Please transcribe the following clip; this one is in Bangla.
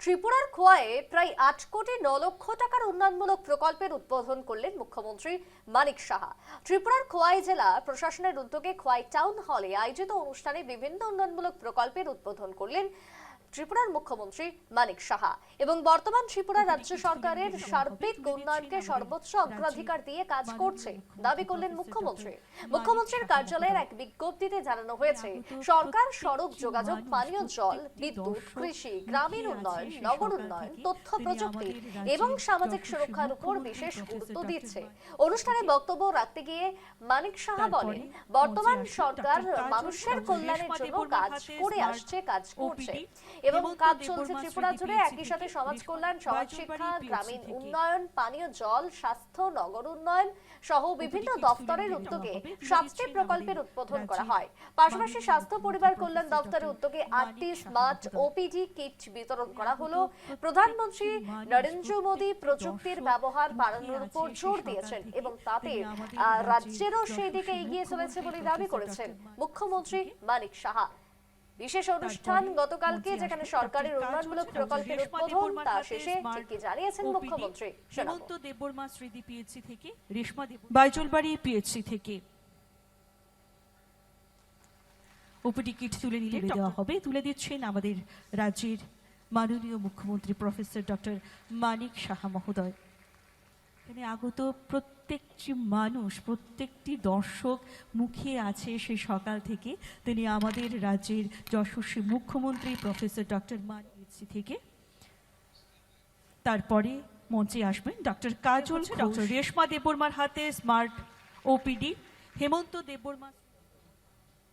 ত্রিপুরার খোয়ায়ে প্রায় ৮ কোটি ৯ লক্ষ টাকার উন্নয়নমূলক প্রকল্পের উদ্বোধন করলেন মুখ্যমন্ত্রী মানিক সাহা। ত্রিপুরার খোয়াই জেলা প্রশাসনের উদ্যোগে খোয়াই টাউন হলে আয়োজিত অনুষ্ঠানে বিভিন্ন উন্নয়নমূলক প্রকল্পের উদ্বোধন করলেন ত্রিপুরার মুখ্যমন্ত্রী মানিক সাহা এবং বর্তমান ত্রিপুরা রাজ্য সরকারের সার্বিক উন্নয়নকে সর্বোচ্চ অগ্রাধিকার দিয়ে কাজ করছে দাবি করলেন মুখ্যমন্ত্রী। মুখ্যমন্ত্রীর কার্যালয়ের এক বিজ্ঞপ্তিতে জানানো হয়েছে, সরকার সড়ক যোগাযোগ, পানীয় জল, বিদ্যুৎ, কৃষি, গ্রামীণ উন্নয়ন, নগর উন্নয়ন, তথ্য প্রযুক্তি এবং সামাজিক সুরক্ষার উপর বিশেষ গুরুত্ব দিচ্ছে। অনুষ্ঠানে বক্তব্য রাখতে গিয়ে মানিক সাহা বলেন, বর্তমান সরকার মানুষের কল্যাণের জন্য কাজ করে আসছে, কাজ করছে এবং কাজ চলছে ত্রিপুরা জুড়ে। একই সাথে সমাজ কল্যাণ, সমাজ শিক্ষা, গ্রামীণ উন্নয়ন, পানীয় জল, স্বাস্থ্য, নগর উন্নয়ন সহ বিভিন্ন দপ্তরের উদ্যোগে 7টি প্রকল্পের উদ্বোধন করা হয়। পাশাপাশি স্বাস্থ্য পরিবার কল্যাণ দপ্তরের উদ্যোগে 8টি স্মার্ট ওপিডি কিট বিতরণ করা হলো। প্রধানমন্ত্রী নরেন্দ্র মোদী প্রযুক্তির ব্যবহার বাড়ানোর উপর জোর দিয়েছেন এবং তাতে রাজ্যেরও সেই দিকে এগিয়ে চলেছে বলে দাবি করেছেন মুখ্যমন্ত্রী মানিক সাহা। বিশেষ অনুষ্ঠান গতকালকে যেখানে সরকারের উন্নয়নমূলক প্রকল্পের উদ্বোধন, তা শেষে ঠিক কি জানিয়েছেন মুখ্যমন্ত্রী। হেমন্ত দেববর্মা স্মৃতি পিএইচসি থেকে, রেশমা বাইজলবাড়ি পিএইচসি থেকে ওপিডি কিট তুলে দেওয়া হবে। তুলে দিচ্ছেন আমাদের রাজ্যের মাননীয় মুখ্যমন্ত্রী প্রফেসর ডক্টর মানিক সাহা মহোদয়। এখানে আগত প্রত্যেকটি মানুষ, প্রত্যেকটি দর্শক মুখে আছে সেই সকাল থেকে তিনি আমাদের রাজ্যের যশস্বী মুখ্যমন্ত্রী প্রফেসর ডক্টর মানিক থেকে। তারপরে মঞ্চে আসবেন ডক্টর কাজল, ডক্টর রেশমা দেববর্মার হাতে স্মার্ট ওপিডি, হেমন্ত দেববর্মা।